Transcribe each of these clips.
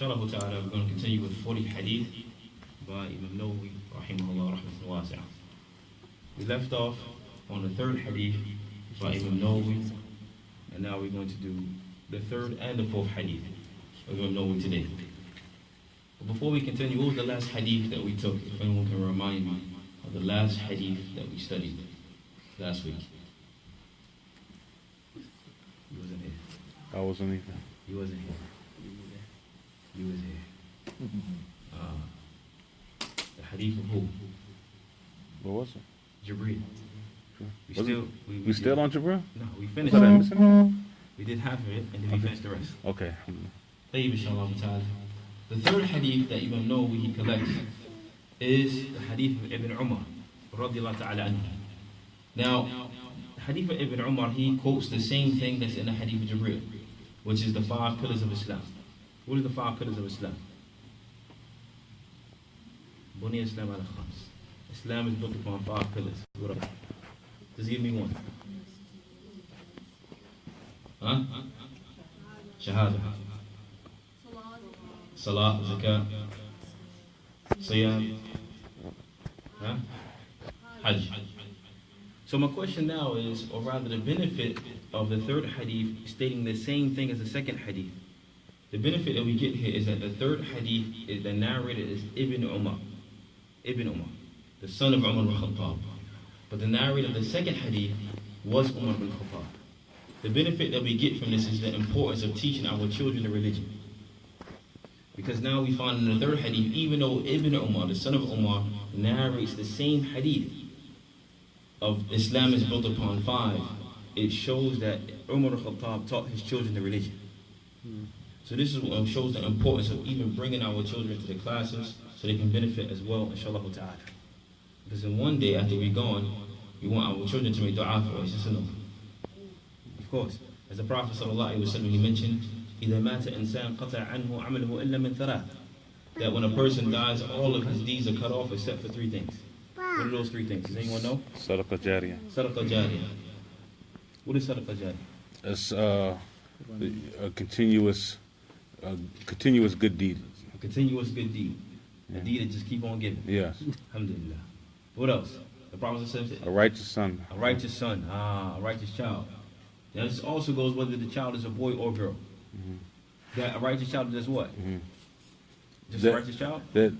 Inshallah ta'ala, we're going to continue with 40 hadith by Imam Nawawi, rahimahullah, rahmatan wasi'ah. We left off on the third hadith by Imam Nawawi, and now we're going to do the third and the fourth hadith of Imam Nawawi today. But before we continue, what was the last hadith that we took? If anyone can remind me of the last hadith that we studied last week. You wasn't here. I wasn't either. You wasn't here. You was here. The hadith of who? What was it? Jibreel. Sure. We still on Jibreel? No, we finished it. We did half of it, and then we finished the rest. Okay. طيب inshallah ta'ala. The third hadith that Imam Nawawi he collects is the hadith of Ibn Umar radiyallahu ta'ala anhu. Now, the hadith of Ibn Umar, he quotes the same thing that's in the hadith of Jibreel, which is the 5 pillars of Islam. What are the 5 pillars of Islam? Buni Islam ala khams. Islam is built upon 5 pillars. What are they? Just give me one. Huh? Shahada. Salah, Zakat, Siyam, huh? Hajj. So my question now is, or rather the benefit of the third hadith stating the same thing as the second hadith. The benefit that we get here is that the third hadith, is the narrator is Ibn Umar. Ibn Umar, the son of Umar ibn Khattab. But the narrator of the second hadith was Umar ibn Khattab. The benefit that we get from this is the importance of teaching our children the religion. Because now we find in the third hadith, even though Ibn Umar, the son of Umar, narrates the same hadith of Islam is built upon 5, it shows that Umar al-Khattab taught his children the religion. So this is what shows the importance of even bringing our children to the classes so they can benefit as well, inshallah ta'ala. Because in one day after we're gone, we want our children to make dua for us, yes or no? Of course, as the Prophet sallallahu alaihi wasallam, he mentioned, إِذَا مَاتَ إِنسَانٌ قَطَعَ عَنْهُ عَمَلُهُ إِلَّا مِنْ ثَلَاثٍ. That when a person dies, all of his deeds are cut off except for 3 things. What are those 3 things? Does anyone know? Sadaqah Jariyah. Sadaqah Jariyah. What is Sadaqah Jariyah? It's a continuous good deed. A continuous good deed. A deed that just keep on giving. Yes. Alhamdulillah. What else? The Prophet said A righteous son. A righteous son. A righteous child. Now this also goes whether the child is a boy or girl. That a righteous child does what? Just a righteous child? That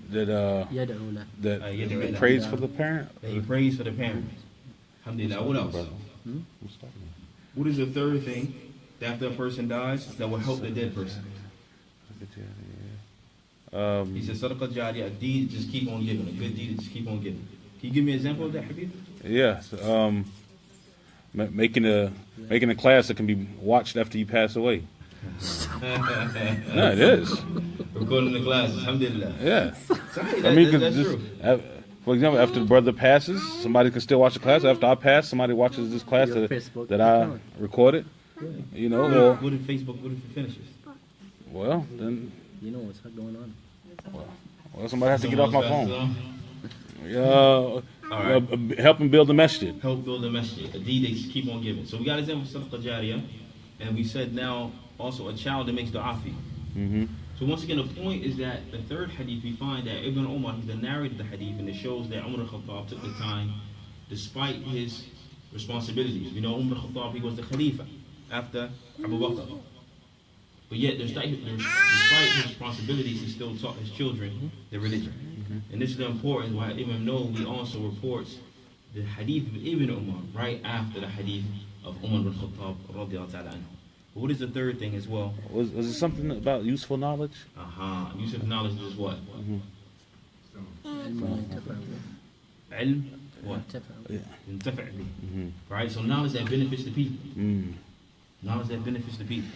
prays for the parent? That he prays for the parent. Alhamdulillah. What else? What is the third thing that after a person dies that will help the dead person? He says Sadaqah Jariyah, a deed just keep on giving, a good deed just keep on giving. Can you give me an example of that, Habib? Yes. Making a class that can be watched after you pass away. No, it is. Recording the classes, alhamdulillah. Yeah. Sorry, that's true. For example, after the brother passes, somebody can still watch the class. After I pass, somebody watches this class that I recorded. You know. What if Facebook? What if it finishes? Well, then. You know what's going on. Well, somebody has to get off my phone. Helping build the masjid. Help build the masjid. A deed they keep on giving. So we got an example of Sadaqah Jariyah, and we said now also a child that makes dua for you. So once again, the point is that the third hadith we find that Ibn Umar, he's the narrator of the hadith, and it shows that Umar al-Khattab took the time, despite his responsibilities. You know, Umar al-Khattab, he was the Khalifa after Abu Bakr. But yet, despite his responsibilities, he still taught his children the religion. And this is the importance why Imam Nawawi also reports the hadith of Ibn Umar right after the hadith of Umar bin Khattab radiyallahu ta'ala anhu. But what is the third thing as well? Was it something about useful knowledge? Useful knowledge is what? Ilm? What? Right? So knowledge that benefits the people. Knowledge that benefits the people.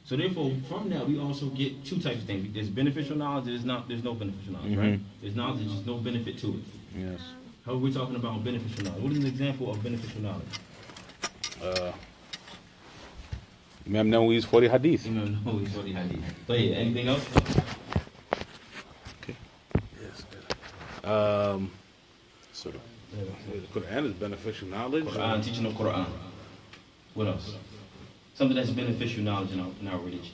So therefore, from that, we also get 2 types of things. There's beneficial knowledge, there's no beneficial knowledge, right? There's knowledge, there's no benefit to it. Yes. How are we talking about beneficial knowledge? What is an example of beneficial knowledge? Imam Nawawi's 40 hadith. Imam Nawawi's 40 hadith. So yeah, anything else? Okay. Yes. Sort of. The Quran is beneficial knowledge. Quran, teaching the Quran. What else? Something that's beneficial knowledge in our religion.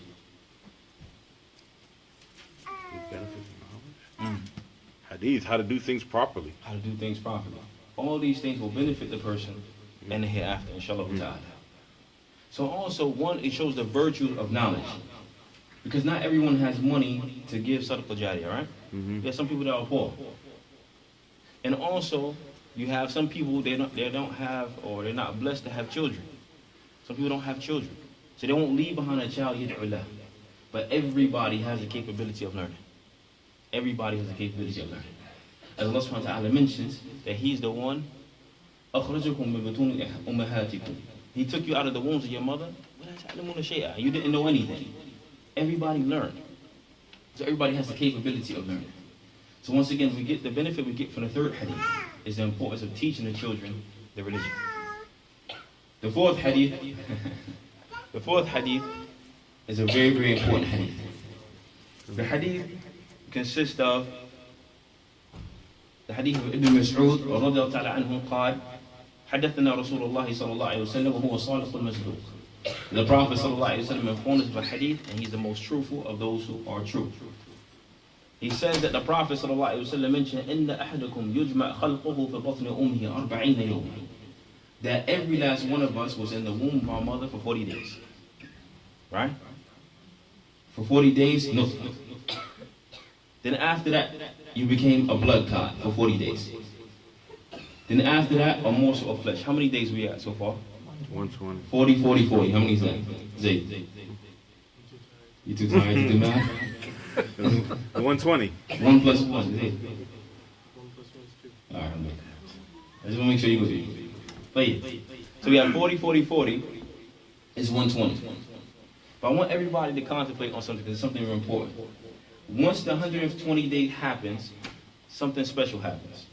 Hadeeth, how to do things properly. How to do things properly. All these things will benefit the person and the hereafter, inshallah ta'ala. So also, one, it shows the virtue of knowledge. Because not everyone has money to give sadaqah jariyah, right? There's some people that are poor. And also, you have some people, they don't have, or they're not blessed to have children. Some people don't have children. So they won't leave behind a child, yad'u lah. But everybody has the capability of learning. Everybody has the capability of learning. As Allah subhanahu wa ta'ala mentions, that He's the one, أَخْرَجَكُم مِّن بُطُونِ أُمَّهَاتِكُم. He took you out of the wombs of your mother. You didn't know anything. Everybody learned. So everybody has the capability of learning. So once again, we get the benefit we get from the third hadith is the importance of teaching the children the religion. The fourth hadith, the fourth hadith is a very, very important hadith. The hadith consists of the hadith of Ibn Mas'ud رضي الله تعالى عنه قال حدثنا رسول الله صلى الله عليه وسلم وهو صادق المصدوق. The Prophet صلى الله عليه وسلم informed us of a hadith, and he's the most truthful of those who are true. He says that the Prophet صلى الله عليه وسلم mentioned إن أحدكم يجمع خلقه في بطن أمه 40 يوما. That every last one of us was in the womb of our mother for 40 days. Right? For 40 days, nothing. Then after that, you became a blood clot for 40 days. Then after that, a morsel of flesh. How many days we at so far? 120. 40, 40, 40. How many is that? Zayd. You too tired to do math? 120. 1 plus 1. Zayd. Alright, I just want to make sure you with me. But yeah. So we have 40, 40, 40 is 120. But I want everybody to contemplate on something, because it's something very important. Once the 120 days happens, something special happens.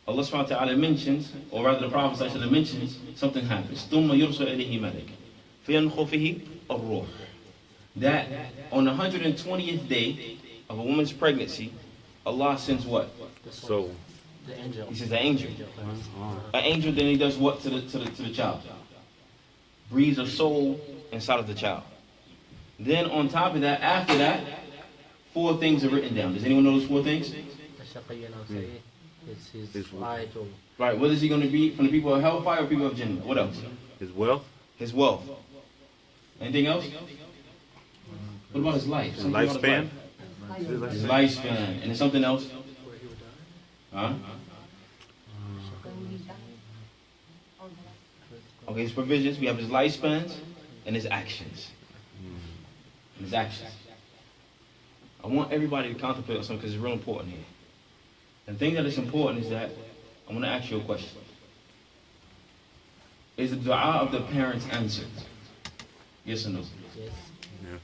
Allah subhanahu wa ta'ala mentions, or rather the Prophet sallallahu alaihi wasallam mentions, something happens. ثُمَّ يُرْسَلْ إِلَيْهِ مَلَكٌ فَيَنْخُ فِيهِ الرُّوحُ. That on the 120th day of a woman's pregnancy, Allah sends what? The soul. The angel. He says the angel. An angel, then he does what to the child? Breathes a soul inside of the child. Then on top of that, after that, 4 things are written down. Does anyone know those 4 things? It's his light. Right, what is he going to be from the people of hellfire or people of Jannah? What else? His wealth. His wealth. Anything else? What about his life? His lifespan. His lifespan. And there's something else? Huh? Okay, his provisions. We have his lifespans and his actions. And his actions. I want everybody to contemplate on something because it's real important here. And the thing that is important is that I'm going to ask you a question. Is the dua of the parents answered? Yes or no? Yes. Yeah.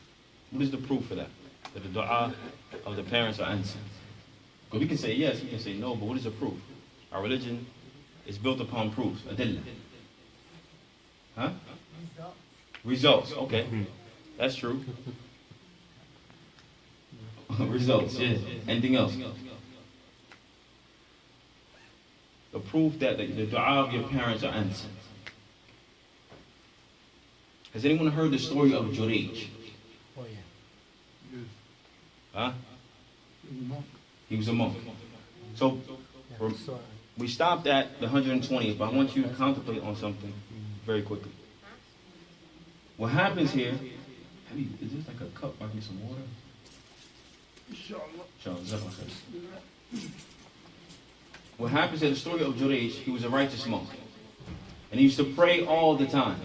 What is the proof for that? That the dua of the parents are answered? Because we can say yes, we can say no, but what is the proof? Our religion is built upon proofs. Adillah. Huh? Results. Okay. That's true. Results, yeah. Anything else? The proof that the dua of your parents are answered. Has anyone heard the story of Jurayj? Oh yeah. Huh? He was a monk. So, we stopped at the 120th, but I want you to contemplate on something very quickly. What happens here, is this like a cup? I get some water? Inshallah. What happens in the story of Jurayj, he was a righteous monk. And he used to pray all the time.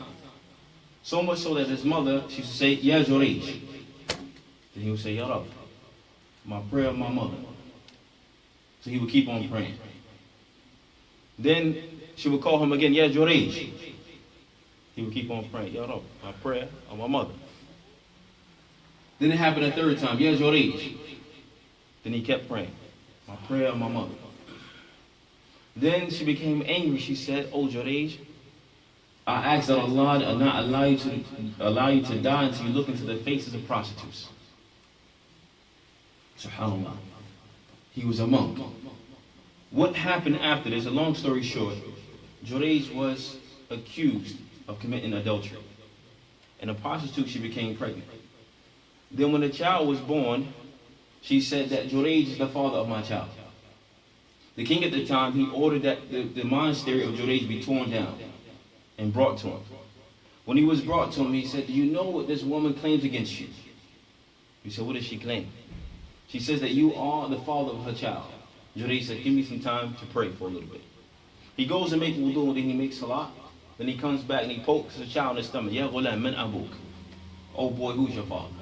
So much so that his mother, she used to say, Ya Jurayj. Then he would say, Ya Rab, my prayer of my mother. So he would keep on praying. Then she would call him again, Ya Jurayj. He would keep on praying, Ya Rab, my prayer of my mother. Then it happened a third time, Ya Jurayj. Then he kept praying, my prayer of my mother. Then she became angry. She said, Oh Jurayj, I ask that Allah not allow you to die until you look into the faces of prostitutes. SubhanAllah. He was a monk. What happened after this, a long story short, Jurayj was accused of committing adultery. And a prostitute, she became pregnant. Then when the child was born, she said that Jurayj is the father of my child. The king at the time, he ordered that the monastery of Jurayj be torn down and brought to him. When he was brought to him, he said, do you know what this woman claims against you? He said, what does she claim? She says that you are the father of her child. Jurayj said, give me some time to pray for a little bit. He goes and makes wudu, and then he makes salah. Then he comes back and he pokes the child in the stomach. Ya ghulam, man abuk. Oh boy, who's your father?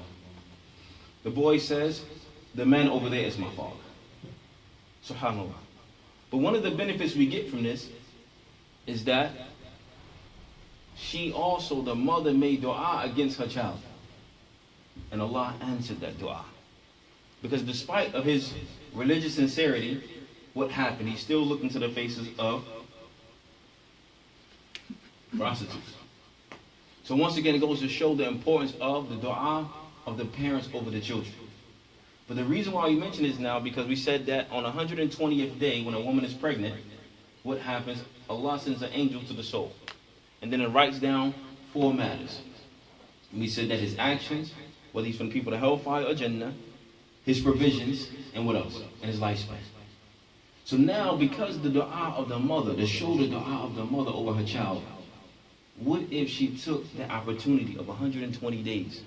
The boy says, the man over there is my father. Subhanallah. But one of the benefits we get from this is that she also, the mother, made dua against her child. And Allah answered that dua. Because despite of his religious sincerity, what happened? He still looked into the faces of prostitutes. So once again, it goes to show the importance of the dua of the parents over the children. But the reason why we mention this now, because we said that on 120th day, when a woman is pregnant, what happens? Allah sends an angel to the soul. And then it writes down 4 matters. We said that his actions, whether he's from the people of hellfire or Jannah, his provisions, and what else? And his lifespan. So now, because the dua of the mother, the shoulder dua of the mother over her child, what if she took the opportunity of 120 days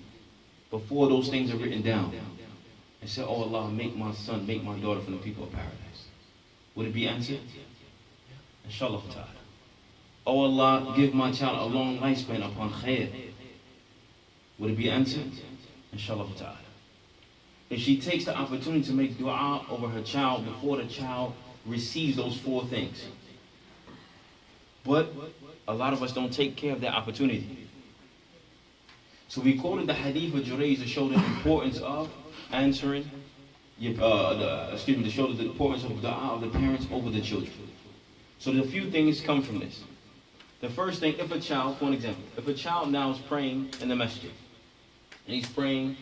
before those things are written down and said, oh Allah, make my son, make my daughter from the people of paradise? Would it be answered? Inshallah ta'ala. Oh Allah, give my child a long lifespan upon khair. Would it be answered? Inshallah ta'ala. If she takes the opportunity to make dua over her child before the child receives those 4 things. But a lot of us don't take care of that opportunity. So we quoted the hadith of Jurayj to show the importance of answering, to show the importance of dua of the parents over the children. So there's a few things come from this. The first thing, if a child, for an example, if a child now is praying in the masjid, and he's praying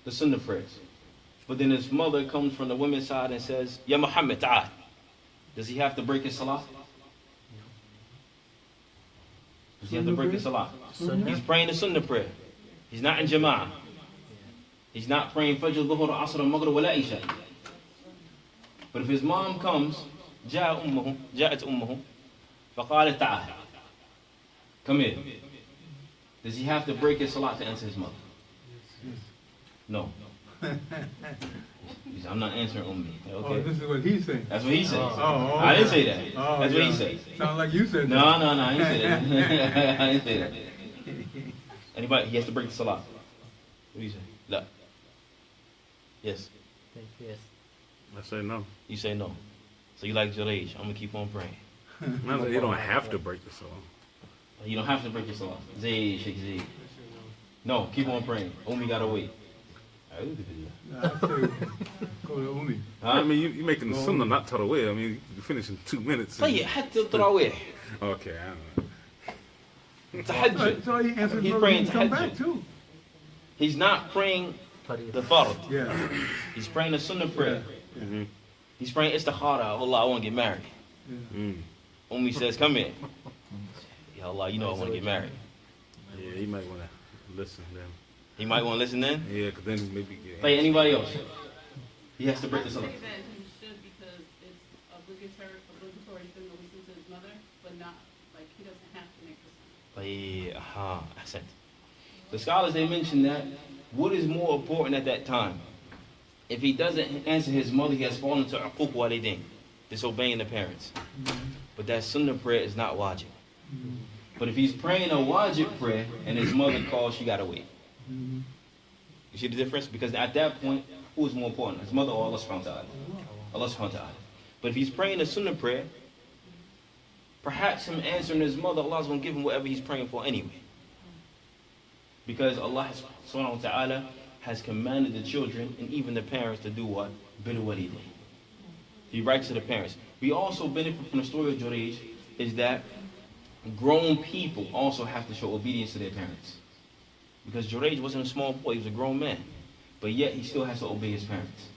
the sunnah prayers, but then his mother comes from the women's side and says, Ya Muhammad, ta'al. Does he have to break his salah? Does he have to break his salah? He's praying the sunnah prayer. He's not in jama'ah. He's not praying fajr, dhuhr, asr, maghrib, wala isha. But if his mom comes, جاءت أمه فقالت تعال. Come here. Does he have to break his salah to answer his mother? No. I'm not answering Ummi. Okay. Oh, this is what he's saying. That's what he says. Oh, I didn't say that. Oh, That's what he says. Sounds like you said that. No, I didn't say that. I didn't say that. Anybody? He has to break the salah. What do you say? No. Yes. Yes. I say no. You say no. So you like Jurayj. I'm going to keep on praying. No, you don't have to break the salah. You don't have to break your salah. Zay, Sheikh Zay. No, keep on praying. Ummi got to wait. I say, go to Umi. I mean, you're making the sunnah, not tarawih. I mean, you finish in 2 minutes. طيب حتى التراويح. Okay, I don't know. Tahajjud. So he answered, He's praying come back tahajjud. too. He's not praying the fard. Yeah. He's praying the sunnah prayer. Yeah. Mm-hmm. He's praying istikhara. Allah, I want to get married. Yeah. Ummi says, come here. Ya Allah, you know I want to get married. Yeah, you might want to listen then. He might want to listen then. Yeah, because then maybe get Like anybody else. He has to break the I salah. would say that he should because it's obligatory thing to listen to his mother, but not like he doesn't have to make the sunnah. Ahsan. The scholars, they mention that what is more important at that time? If he doesn't answer his mother, he has fallen to uquq walidain, disobeying the parents. But that sunnah prayer is not wajib. But if he's praying a wajib prayer and his mother calls, she gotta wait. You see the difference? Because at that point, who is more important? His mother or Allah subhanahu wa ta'ala? Allah subhanahu wa ta'ala. But if he's praying a sunnah prayer, perhaps him answering his mother, Allah's going to give him whatever he's praying for anyway. Because Allah subhanahu wa ta'ala has commanded the children and even the parents to do what? Bidu walidain. He writes to the parents. We also benefit from the story of Jurayj is that grown people also have to show obedience to their parents. Because Jurayj wasn't a small boy, he was a grown man. But yet he still has to obey his parents.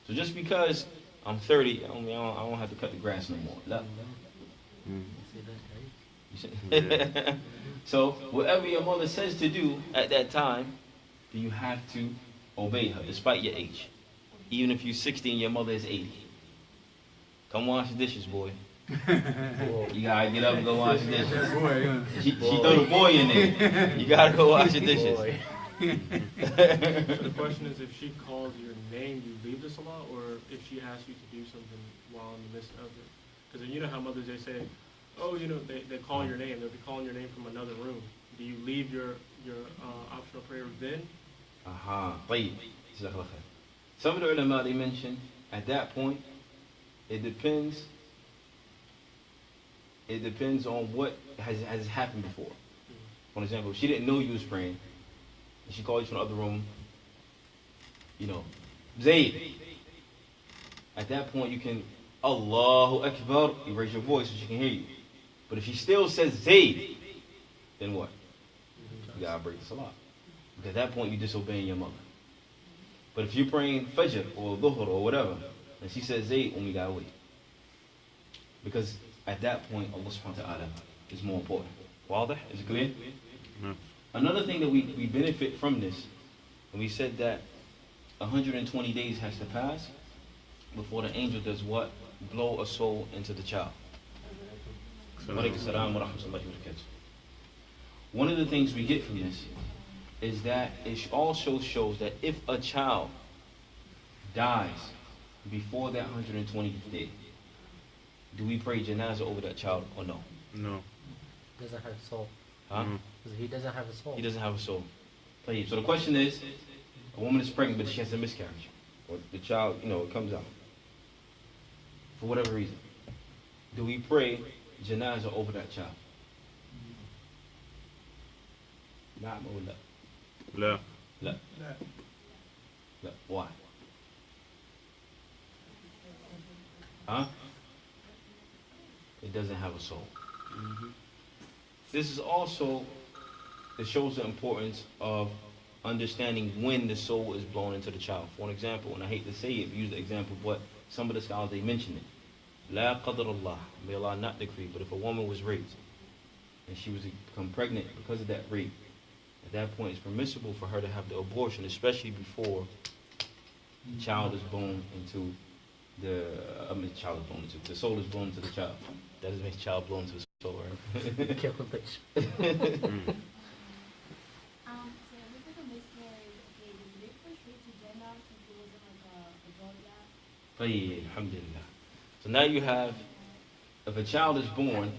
So just because I'm 30, I don't have to cut the grass no more. No. So whatever your mother says to do at that time, you have to obey her despite your age. Even if you're 60 and your mother is 80. Come wash the dishes, boy. You gotta get up and go wash the That dishes. boy, huh? She throw the boy in there. You gotta go wash the dishes. Boy. So the question is, if she calls your name, you leave the salah, or if she asks you to do something while in the midst of it? Because you know how mothers, they say, oh, you know, they call your name. They'll be calling your name from another room. Do you leave your optional prayer then? Aha. طيب. Some of the ulama, they mention at that point, it depends on what has happened before. For example, if she didn't know you was praying, and she called you from the other room, you know, Zayd. At that point, you can, Allahu Akbar, you raise your voice so she can hear you. But if she still says Zayd, then what? You gotta break the salah. Because at that point, you're disobeying your mother. But if you're praying Fajr or Dhuhr or whatever, and she says Zayd, we gotta wait. Because at that point, Allah subhanahu wa ta'ala is more important. Wadah? Is it clear? No. Another thing that we benefit from this, and we said that 120 days has to pass before the angel does what? Blow a soul into the child. One of the things we get from this is that it also shows that if a child dies before that 120th day, do we pray janazah over that child or no? No. Doesn't have a soul. Huh? Because he doesn't have a soul. He doesn't have a soul. So the question is, a woman is pregnant but she has a miscarriage, or the child, it comes out for whatever reason. Do we pray janazah over that child? نعم or لا? لا. لا. لا. Why? Huh? It doesn't have a soul. This is also, it shows the importance of understanding when the soul is blown into the child. For an example, and I hate to say it, use the example, but some of the scholars, they mention it. La qadr Allah, may Allah not decree, but if a woman was raped and she was to become pregnant because of that rape, at that point it's permissible for her to have the abortion, especially before the child is born into the soul is blown into the child. That doesn't make the child blown into the soul, right? Careful, bitch. So with the miscarriage, okay, did they push straight to Jannah since it wasn't like a gallbladder? Tayyib, alhamdulillah. So now you have, if a child is born,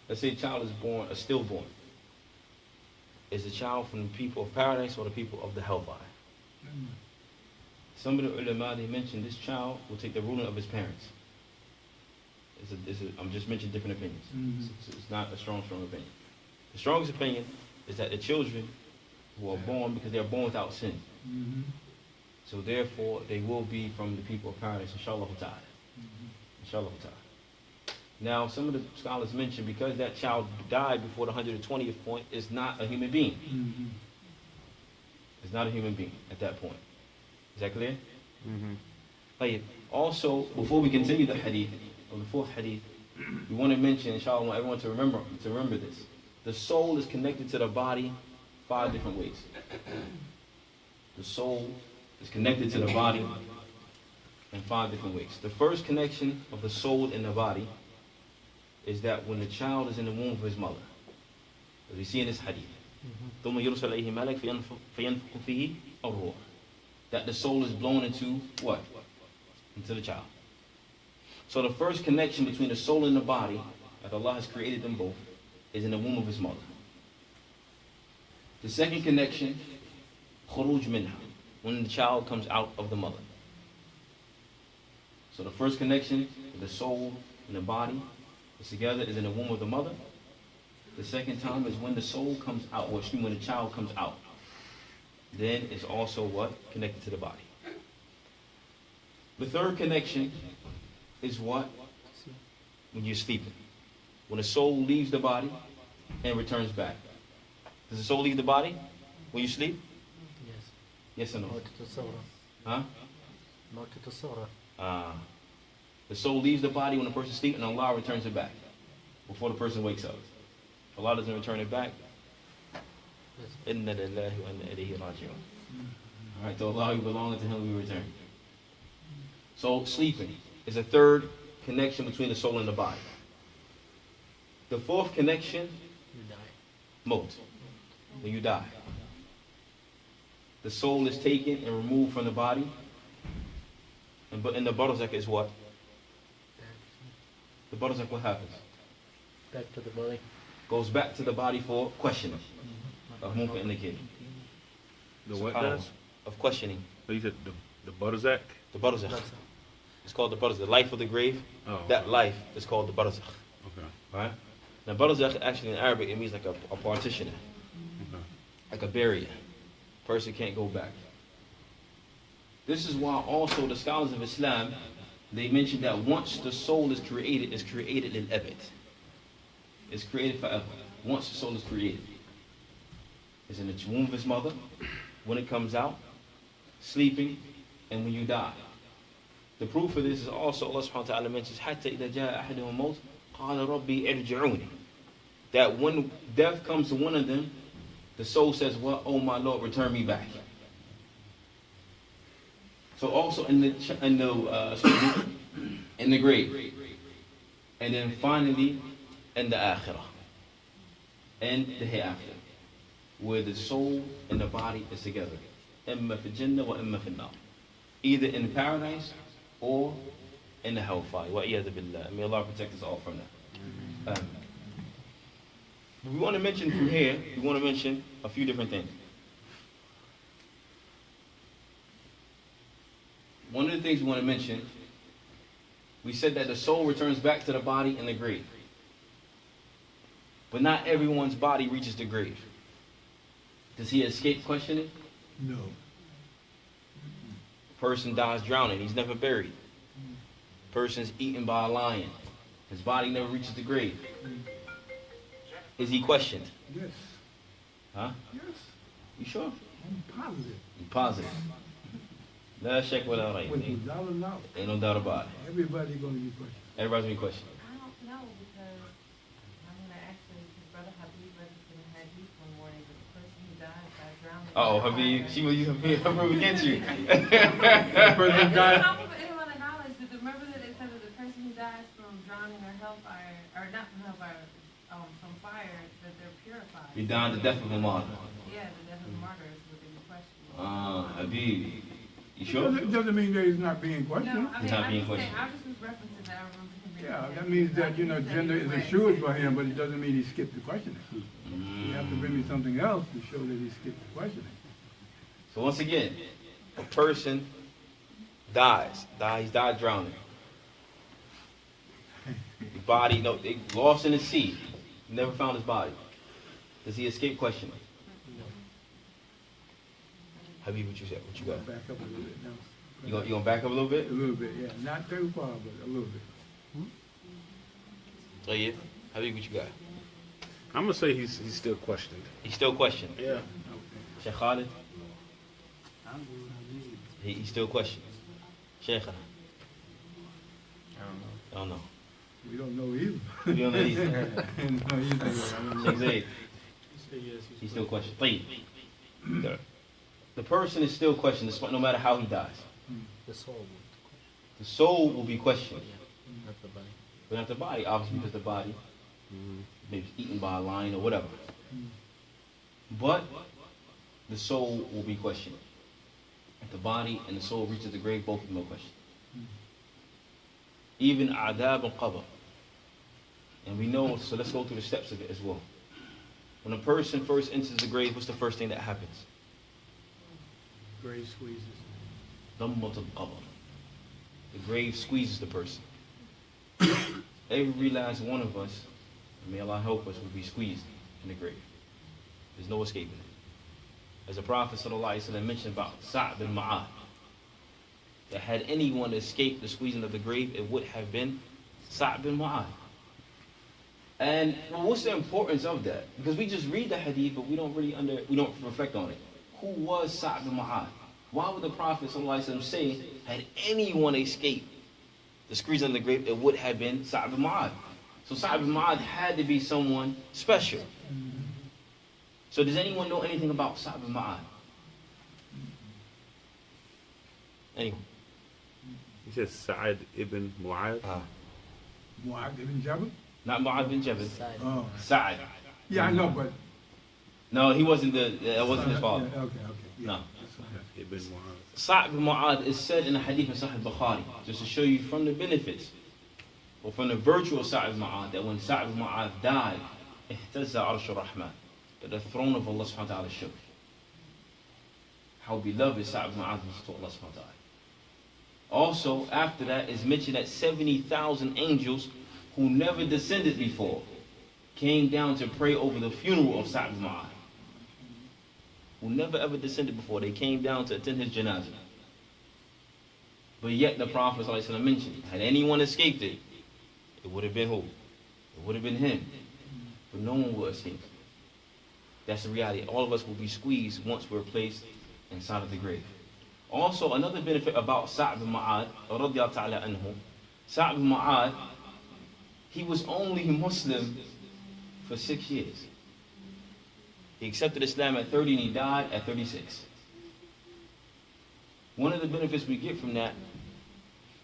let's say a child is born, a stillborn, is the child from the people of paradise or the people of the hellfire? Some of the ulama, they mentioned this child will take the ruling of his parents. I'm just mentioning different opinions. It's not a strong opinion. The strongest opinion is that the children who are born, because they are born without sin, so therefore they will be from the people of paradise, inshallah ta'ala. Inshallah ta'ala. Now, some of the scholars mention because that child died before the 120th point, is not a human being. It's not a human being at that point. Is that clear? Also, before we continue the hadith, or the fourth hadith, we want to mention, inshallah, I want everyone to remember this. The soul is connected to the body 5 different ways. The soul is connected to the body in 5 different ways. The first connection of the soul in the body is that when the child is in the womb of his mother, as we see in this hadith, ثُمَّ يُرْسَلْ إِلَيْهِ مَلَكٌ فَيَنْفُخُ فِيهِ الرُّوحَ, that the soul is blown into what? Into the child. So the first connection between the soul and the body, that Allah has created them both, is in the womb of his mother. The second connection, خُرُوج مِنْهَا, when the child comes out of the mother. So the first connection with the soul and the body is together, is in the womb of the mother. The second time is when the soul comes out, or excuse me, when the child comes out. Then it's also what? Connected to the body. The third connection is what? When you're sleeping. When the soul leaves the body and returns back. Does the soul leave the body when you sleep? Yes. Yes or no? Huh? The soul leaves the body when the person sleeps, and Allah returns it back before the person wakes up. If Allah doesn't return it back, inna lillahi wa inna ilayhi raji'un. Alright, to Allah we belong, to Him we return. So sleeping is a third connection between the soul and the body. The fourth connection, You die. maut, when you die. The soul is taken and removed from the body. And the barzakh is what? The barzakh, what happens? Back to the body. Goes back to the body for questioning. Of Munka indicated. The what Subhanallah. does? Of questioning. Oh, you said the barzakh? The barzakh. It's called the barzakh. The life of the grave. Oh, That life is called the barzakh. okay. Right? Now barzakh actually in Arabic it means like a partitioner. Okay. Like a barrier. Person can't go back. This is why also the scholars of Islam, they mention that once the soul is created lil abad. It's created forever. Once the soul is created. It's in the womb of its mother, when it comes out, sleeping, and when you die. The proof of this is also Allah subhanahu wa ta'ala mentions حَتَّى إِذَا جَاءَ أَحَدُهُمْ الْمَوْتُ قَالَ رَبِّي إِرْجِعُونِ. That when death comes to one of them, the soul says, "Well, oh my Lord, return me back." So also in the grave, and then finally in the akhirah, and the hereafter, where the soul and the body is together, إِمَّا فِي الْجَنَّةِ وَإِمَّا فِي النَّارِ, either in paradise or in the hellfire. وَإِيَاذُ بِاللَّهِ. May Allah protect us all from that. We want to mention from here, we want to mention a few different things. One of the things we want to mention, we said that the soul returns back to the body in the grave. But not everyone's body reaches the grave. Does he escape questioning? No. Person dies drowning, he's never buried. Person's eaten by a lion, his body never reaches the grave. Is he questioned? Yes. Huh? Yes. You sure? I'm positive. You positive? La shak wa la rayb. Without a doubt. Ain't no doubt about it. Everybody's going to be questioned. Everybody's gonna be questioned. I don't know because I'm gonna actually, his brother Habib read it in the hadith one morning that the person who died by drowning. Oh, Habib, she will use Habib against you. Person died. Anyone acknowledge that remember that it said that the person who dies from drowning or hellfire, or not from hellfire, from fire, that they're purified. You're down to death of a martyr. Yeah, the death of the martyr is what they would question. Habib, you sure? Doesn't mean that he's not being No, questioned. I It's mean, not I'm being just saying, questioned. I just was referencing that. I remember him reading Yeah, it. that means that, He said gender is either way. assured for him, but it doesn't mean he skipped the questioning. You have to bring me something else to show that he skipped the questioning. So once again, a person dies. He's died drowning. His body, no, they lost in the sea. Never found his body. Does he escape questioning? Habib, what you said? What you got? Back up a little bit now. You gonna back up a little bit? A little bit, yeah. Not too far, but a little bit. Oh yeah. Habib, what you got? I'm gonna say he's still questioned. He's still questioning. Yeah. Sheikh Khalid? He's still questioning. Sheikh? I don't know. We don't know either. We don't know either. No, you think that, I don't know. Sheikh Zaid, Say yes, he's still questioning. Tayyib. The person is still questioned despite no matter how he dies. The soul, The soul will be questioned. not the body. But not the body, obviously, because the body maybe eaten by a lion or whatever. But the soul will be questioned. If the body and the soul reaches the grave, both of them are questioned. Even adab and qabr. And we know, so let's go through the steps of it as well. When a person first enters the grave, what's the first thing that happens? grave squeezes. Dammat al-qabr. The grave squeezes the person. Every last one of us, may Allah help us, will be squeezed in the grave. There's no escaping it. As the Prophet ﷺ mentioned about Sa'd bin Mu'adh, that had anyone escaped the squeezing of the grave, it would have been Sa'd bin Mu'adh. And what's the importance of that? Because we just read the hadith, but we don't reflect on it. Who was Sa'd bin Mu'adh? Why would the Prophet ﷺ say, had anyone escaped the squeezing of the grave, it would have been Sa'd bin Mu'adh? So Sa'd bin Mu'adh had to be someone special. So does anyone know anything about Sa'd bin Mu'adh? Anyone? He says Sa'ad ibn Mu'adh. Mu'adh ibn Jabal? Not Mu'adh bin Jabal. Oh. Sa'ad. Yeah, I know, but. No, he wasn't that wasn't his father. Yeah, okay. Yeah. No. Ibn Mu'adh. Sa'ad bin Mu'adh is said in the hadith of Sahih Bukhari, just to show you from the benefits, or from the virtue of Sa'ad bin Mu'adh, that when Sa'ad bin Mu'adh died, اهتز عرش الرحمن, that the throne of Allah subhanahu wa ta'ala shook. How beloved Sa'ad bin Mu'adh was to Allah subhanahu wa ta'ala. Also, after that, is mentioned that 70,000 angels who never descended before came down to pray over the funeral of Sa'ad bin Mu'adh. Who never ever descended before, they came down to attend his janazah. But yet the Prophet ﷺ mentioned, had anyone escaped it, it would have been who? It would have been him. But no one will escape. That's the reality. All of us will be squeezed once we're placed inside of the grave. Also, another benefit about Sa'ad bin Mu'adh, radiyallahu ta'ala anhu, Sa'ad bin Mu'adh, he was only Muslim for 6 years. He accepted Islam at 30 and he died at 36. One of the benefits we get from that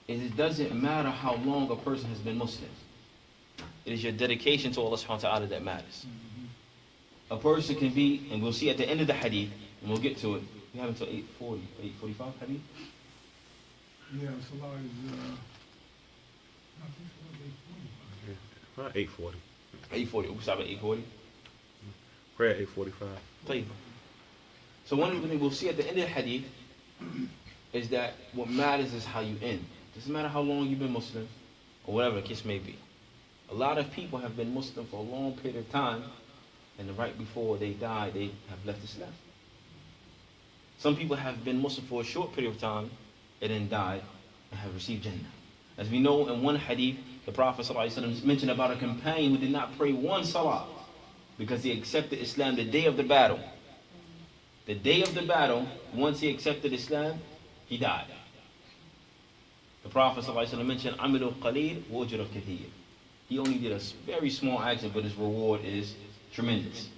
is it doesn't matter how long a person has been Muslim. It is your dedication to Allah subhanahu wa ta'ala that matters. A person can be, and we'll see at the end of the hadith, and we'll get to it, we have until 8:40, 8:45 hadith? Yeah, Salah is, I think it's About 8:40. 8:40, we stop at 8:40? Prayer 8:45. طيب. So one of the things we'll see at the end of the hadith is that what matters is how you end. Doesn't matter how long you've been Muslim, or whatever the case may be. A lot of people have been Muslim for a long period of time, and right before they die, they have left Islam. Some people have been Muslim for a short period of time, and then died, and have received Jannah. As we know in one hadith, the Prophet ﷺ mentioned about a companion who did not pray one salah, because he accepted Islam the day of the battle. The day of the battle, once he accepted Islam, he died. The Prophet ﷺ mentioned, Amilu qaleel wa ujra kathir. He only did a very small action, but his reward is tremendous.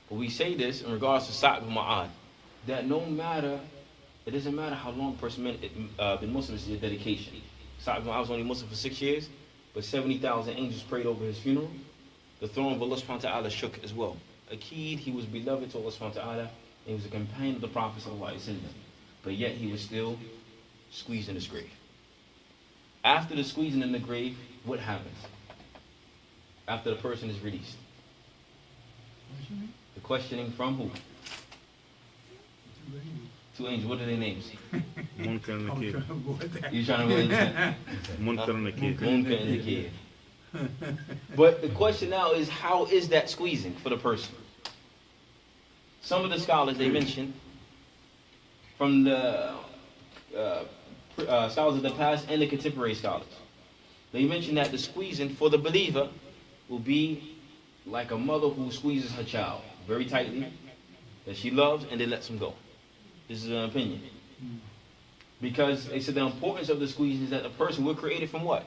But we say this in regards to Sa'ad bin Mu'adh, that no matter, it doesn't matter how long a person been Muslim, is your dedication. Sa'ad bin Mu'adh was only Muslim for 6 years, but 70,000 angels prayed over his funeral. The throne of Allah subhanahu wa ta'ala shook as well. Akid, he was beloved to Allah subhanahu wa ta'ala, and he was a companion of the Prophet sallallahu alaihi wasallam. But yet he was still squeezed in his grave. After the squeezing in the grave, what happens? After the person is released. The questioning from who? Two angels. What are their names? Munkar and Nakir. You trying to really Munkar and Nakir. Munkar and Nakir. But the question now is, how is that squeezing for the person? Some of the scholars, they mention, from the scholars of the past and the contemporary scholars, they mention that the squeezing for the believer will be like a mother who squeezes her child very tightly, that she loves, and then lets him go. This is an opinion. Because they said the importance of the squeezing is that the person, we're created from what?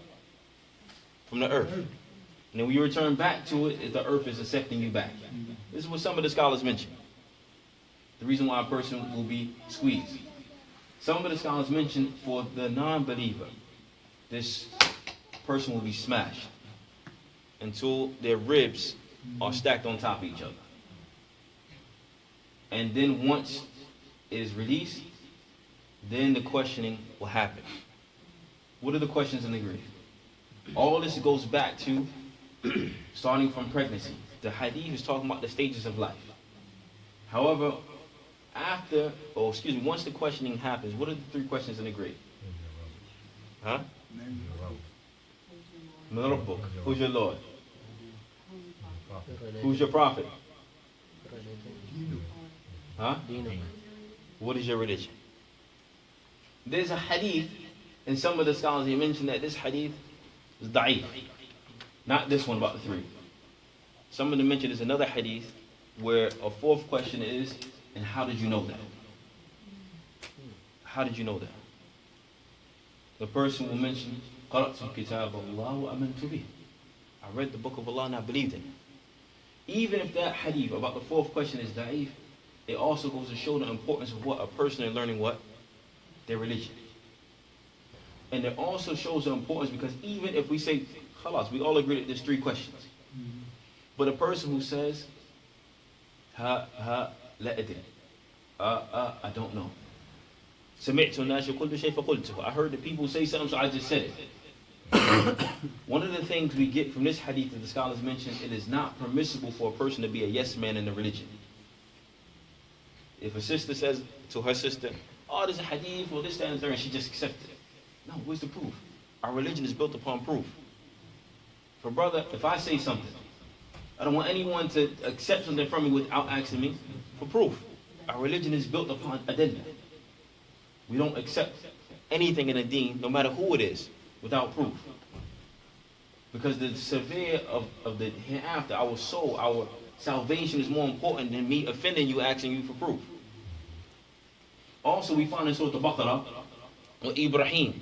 From the earth. And then when you return back to it, the earth is accepting you back. This is what some of the scholars mention. The reason why a person will be squeezed. Some of the scholars mention for the non-believer, this person will be smashed until their ribs are stacked on top of each other. And then once it is released, then the questioning will happen. What are the questions in the grave? All this goes back to starting from pregnancy. The hadith is talking about the stages of life. However, once the questioning happens, what are the 3 questions in the grave? Huh? Who's your Lord? Who's your prophet? Huh? What is your religion? There's a hadith, and some of the scholars they mentioned that this hadith is da'if. Not this one about the 3. Some of them mention there's another hadith where a 4th question is, and how did you know that? How did you know that? The person will mention, قَرَأْتُ كِتَابَ اللَّهُ وَأَمَنْتُ بِهِ. I read the book of Allah and I believed in it. Even if that hadith about the 4th question is da'if, it also goes to show the importance of what a person is learning what? Their religion. And it also shows the importance because even if we say, khalas, we all agree that there's 3 questions. But a person who says, la adri, I don't know. I heard the people say something, so I just said it. One of the things we get from this hadith that the scholars mention, it is not permissible for a person to be a yes man in the religion. If a sister says to her sister, oh, there's a hadith, well, this, that, and the third, and she just accepts it. No, where's the proof? Our religion is built upon proof. For brother, if I say something, I don't want anyone to accept something from me without asking me for proof. Our religion is built upon adillah. We don't accept anything in the deen, no matter who it is, without proof. Because the severe of the hereafter, our soul, our salvation is more important than me offending you, asking you for proof. Also, we find in Surah Al-Baqarah, with Ibrahim,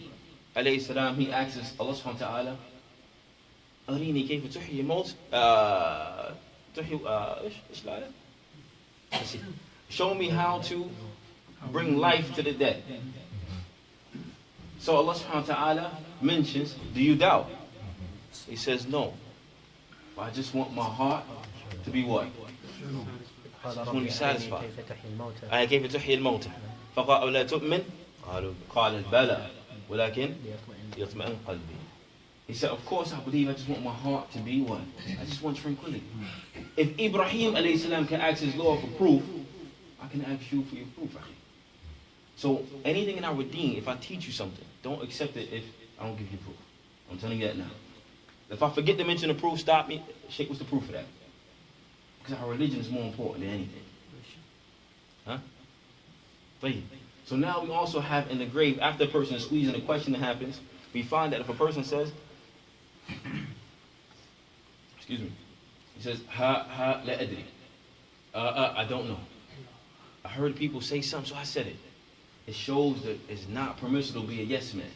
alayhi salam, he asks Allah subhanahu wa ta'ala, أريني كيف تحيي الموت إيش الآية؟ Show me how to bring life to the dead. So Allah subhanahu wa ta'ala mentions, do you doubt? He says, no. I just want my heart to be what? I just want to be satisfied. كيف تحيي الموتى فقالوا لا تؤمن قال بلى ولكن يطمئن قلبي. He said, of course I believe, I just want my heart to be what? I just want tranquility. If Ibrahim alayhi salam can ask his Lord for proof, I can ask you for your proof. So anything in our deen, if I teach you something, don't accept it if I don't give you proof. I'm telling you that now. If I forget to mention the proof, stop me. Sheikh, what's the proof of that? Because our religion is more important than anything. Huh? So now we also have in the grave, after a person is squeezing, a question that happens, we find that if a person says, excuse me, he says, la adri, I don't know. I heard people say something, so I said it. It shows that it's not permissible to be a yes man.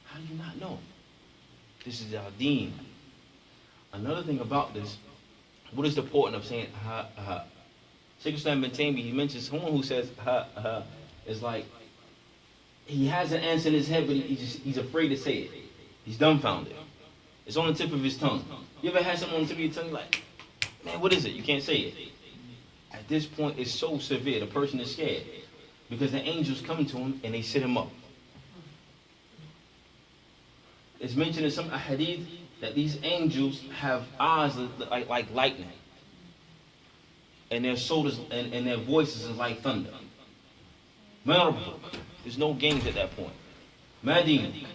How do you not know? This is our deen. Another thing about this, what is the point of saying Shaykh Islam bin Taymiyyah, he mentions someone who says is like, he has an answer in his head, but he's afraid to say it. He's dumbfounded. It's on the tip of his tongue. You ever had someone on the tip of your tongue like, man, what is it? You can't say it. At this point, it's so severe. The person is scared. Because the angels come to him and they sit him up. It's mentioned in some hadith that these angels have eyes like lightning. And their shoulders and their voices are like thunder. There's no games at that point. Madin,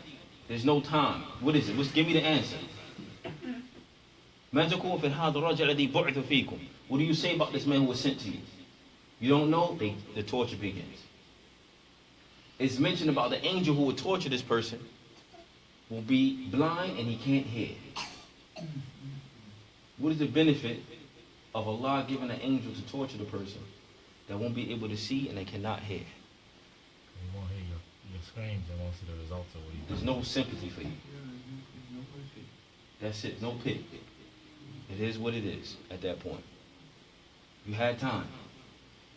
there's no time. What is it? Give me the answer. What do you say about this man who was sent to you? You don't know? The torture begins. It's mentioned about the angel who would torture this person will be blind and he can't hear. What is the benefit of Allah giving an angel to torture the person that won't be able to see and they cannot hear? You won't hear your screams and won't see the results of what you do. There's no sympathy for you. That's it. No pity. It is what it is at that point. You had time.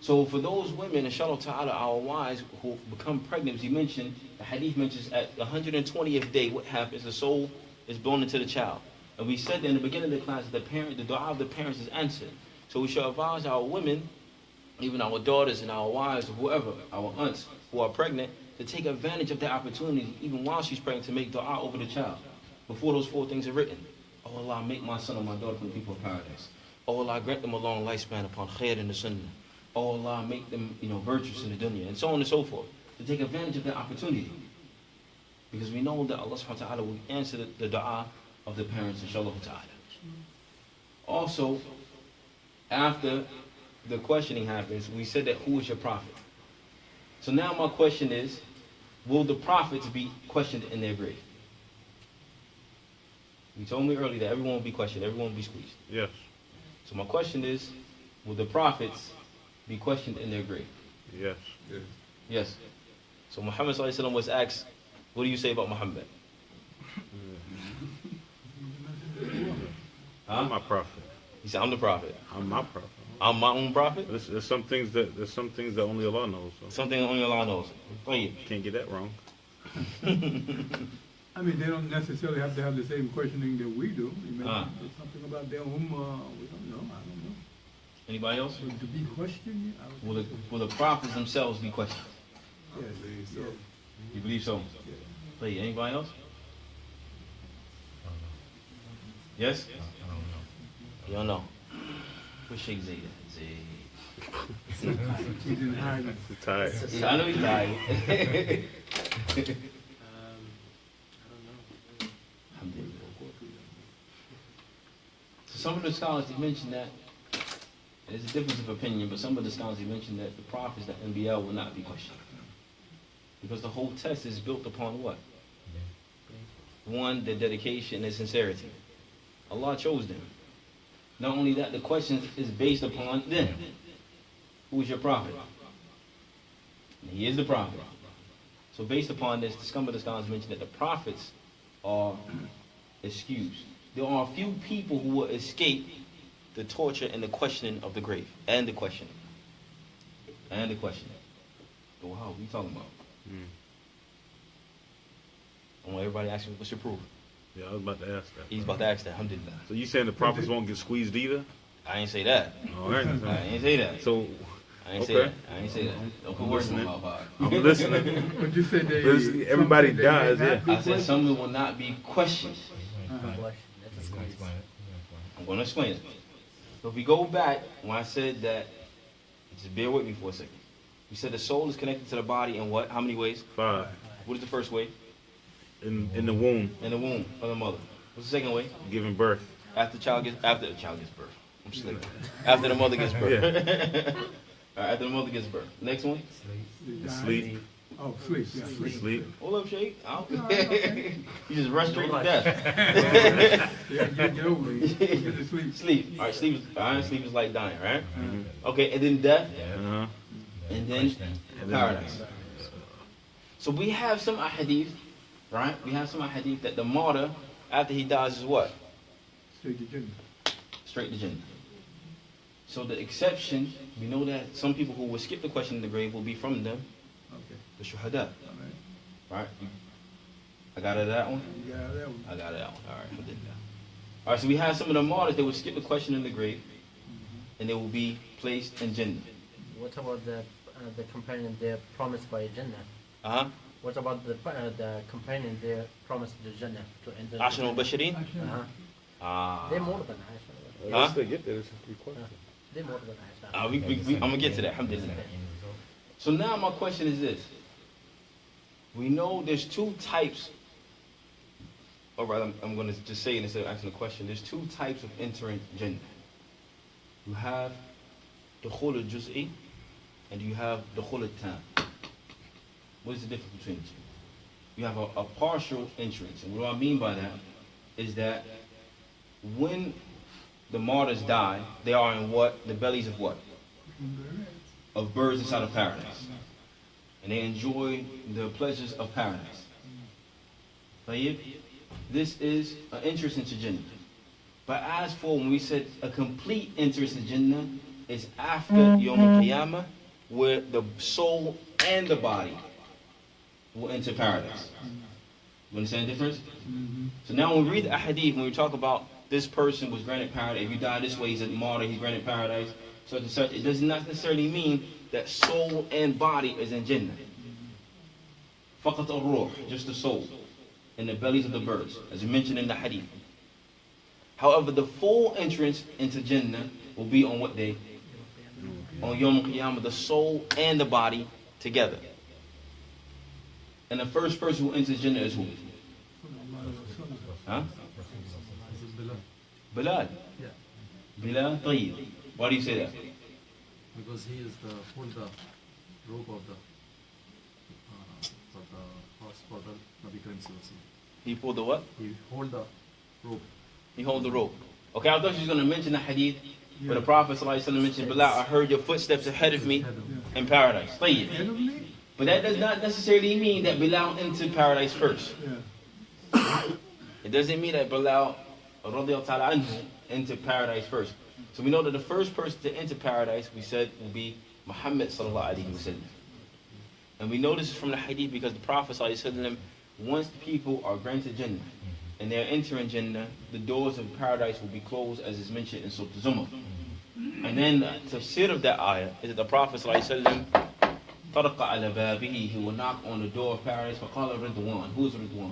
So for those women, inshallah ta'ala, our wives who become pregnant, as he mentioned, the hadith mentions at the 120th day, what happens? The soul is blown into the child. And we said that in the beginning of the class, the dua of the parents is answered. So we should advise our women, even our daughters and our wives or whoever, our aunts who are pregnant, to take advantage of that opportunity, even while she's pregnant, to make dua over the child. Before those 4 things are written. Oh Allah, make my son or my daughter from the people of paradise. Oh Allah, grant them a long lifespan upon khair and the sunnah. Oh Allah, make them, virtuous in the dunya, and so on and so forth. To take advantage of that opportunity. Because we know that Allah subhanahu wa ta'ala will answer the dua of the parents, inshallah ta'ala. Also, after the questioning happens, we said that who is your prophet? So now my question is, will the prophets be questioned in their grave? You told me earlier that everyone will be questioned, everyone will be squeezed. Yes. So my question is, will the prophets be questioned in their grave? Yes. Yes. So Muhammad sallallahu alaihi wasallam was asked, what do you say about Muhammad? I'm my prophet. He said, I'm the prophet. I'm my prophet. I'm my own prophet? There's some things that only Allah knows. So. Something only Allah knows. Can't get that wrong. I mean, they don't necessarily have to have the same questioning that we do. Maybe Ah. there's something about their we don't know, I don't know. Anybody else? But to be questioned, I would Will the prophets themselves be questioned? yes, yes. You believe so? Please, anybody else? Yes? I don't know. You don't know. Where's Sheikh Zayda? He's in hiding. Tired. I know he's tired. I don't know. Alhamdulillah. So some of the scholars they mentioned that there's a difference of opinion, but some of the scholars they mentioned that the prophets, the NBL, will not be questioned. Because the whole test is built upon what? One, their dedication and their sincerity. Allah chose them. Not only that, the question is based upon them. Who is your prophet? He is the prophet. So based upon this, some of the scholars mentioned that the prophets are excused. There are a few people who will escape the torture and the questioning of the grave. And the questioning. And the questioning. But wow, what are you talking about? I want everybody to ask me, what's your proof? Yeah, I was about to ask that. He's about to ask that, alhamdulillah. So you saying the prophets won't get squeezed either? I ain't say that. All right. I ain't say that. So I ain't say okay. that. I ain't say that. Don't put I'm words in my listening. mouth. I'm listening. But you said they. Listen, everybody some said they dies, may not yeah. be I said questioned. some will not be questioned. Question. That's a He's gonna squeeze. explain it. He's gonna explain it. I'm going to explain it. So if we go back, when I said that, just bear with me for a second. We said the soul is connected to the body in what? How many ways? 5 What is the first way? in the womb, In the womb of the mother. What's the second way? giving birth. After the child gets birth. I'm sleeping. After the mother gets birth. All right, after the mother gets birth. Next one. They die. Sleep. Oh, sleep, yeah, sleep. Sleep. Hold up, Sheikh. Okay. You just rush straight to death. Yeah, get over it. Get to sleep. Sleep. All right, sleep is like dying, right? Mhm. Okay, and then death, Uh-huh. and then Question. paradise. So we have some hadith, right? We have some hadith that the martyr, after he dies, is what? Straight to Jannah. Straight to Jannah. So the exception, we know that some people who will skip the question in the grave will be from them, Okay, the shuhada, all right. right? I got it at that one? You got that one. I got it out. All right, alhamdulillah. All right, so we have some of the martyrs that will skip the question in the grave, and they will be placed in Jannah. What about the companion they're promised by Jannah? Uh-huh. What about the companion they're promised the Jannah to enter? Ashra al-Bashirin? Uh-huh. Ah. They're more than Aisha. Huh? Once they get there, it's a free question. They're more than Aisha. I'm going to get to that, alhamdulillah. So now my question is this. We know there's two types, all right, I'm going to just say it instead of asking the question. There's two types of entering Jannah. You have the dukhul al-juz'i and you have the dukhul al-tam. What is the difference between the two? You have a partial entrance. And what do I mean by that is that when the martyrs die, they are in what? The bellies of what? Of birds inside of paradise. And they enjoy the pleasures of paradise. Tayyib? This is an interest into Jannah. But as for when we said a complete interest in Jannah is after Yawm al-Qiyamah, where the soul and the body will enter paradise. You understand the difference? So now when we read the hadith, when we talk about this person was granted paradise, if you die this way, he's a martyr, he's granted paradise, such and such, it does not necessarily mean that soul and body is in Jannah. Faqat al-ruh, just the soul, in the bellies of the birds, as we mentioned in the hadith. However, the full entrance into Jannah will be on what day? On Yawm al-Qiyamah, the soul and the body together. And the first person who enters Jannah is who? Huh? Bilal. Yeah. Bilal, Tayyib. Why do you say that? Because he is the hold the rope of the horse for the Nabi Karim Sallallahu Alaihi Wasallam. He pulled the what? He hold the rope. He hold the rope. Okay, I thought you was going to mention the hadith where the Prophet ﷺ mentioned, Bilal, I heard your footsteps ahead of me in paradise. Tayyib. But that does not necessarily mean that Bilal entered paradise first. It doesn't mean that Bilal radiallahu ta'ala anhu entered paradise first. So we know that the first person to enter paradise, we said, will be Muhammad sallallahu alaihi wasallam. And we know this is from the hadith because the Prophet ﷺ, once people are granted Jannah and they're entering Jannah, the doors of paradise will be closed as is mentioned in Surah Zumar. And then the tafsir of that ayah is that the Prophet ﷺ, طرق على بابه, he will knock on the door of paradise. فقال Ridwan. Who is Ridwan?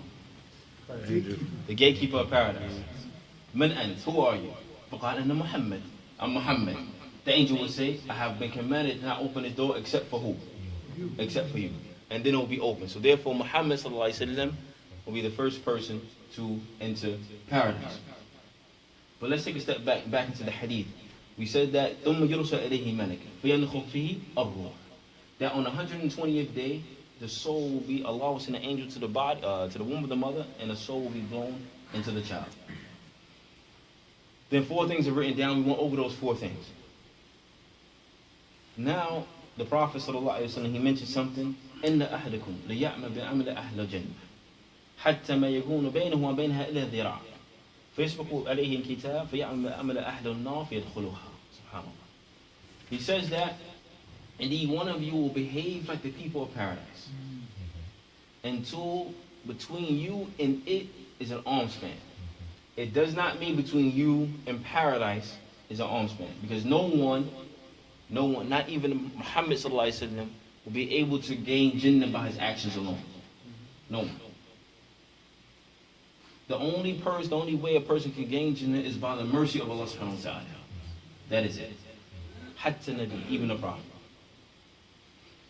The gatekeeper of paradise. من أنت? Who are you? فقال أنا محمد. I'm Muhammad. The angel will say, I have been commanded to not open this door except for who? Except for you. And then it will be open. So therefore Muhammad ﷺ will be the first person to enter paradise. But let's take a step back into the hadith. We said that ثُمَّ يُرْسَلْ إِلَيْهِ مَلَكٌ فَيَنْخُ فِيهِ الرُّوحِ. That on the 120th day, the soul will be, Allah will send an angel to the body, to the womb of the mother, and the soul will be blown into the child. Then 4 things are written down. We went over those 4 things. Now, the Prophet ﷺ, he mentioned something. إِنَّ أَحْدَكُمْ لِيَعْمَ بِعَمْلِ أَهْلَ جَنَّةٍ حَتَّى مَا يَكُونُ بَيْنَهُ وَبَيْنَهَا إِلَّا ذِرَاعٌ فَيَسْبِقُ عَلَيْهِ الْكِتَابُ فَيَعْمَلُ بِعَمْلِ أَهْلِ النَّارِ فَيَدْخُلُهَا. Subhanallah. He says that, indeed, one of you will behave like the people of paradise until between you and it is an arm span. It does not mean between you and paradise is an arm span, because no one, not even Muhammad ﷺ, will be able to gain Jannah by his actions alone. No one. The only way a person can gain Jannah is by the mercy of Allah subhanahu wa ta'ala. That is it. Hatta Nabi, even the Prophet.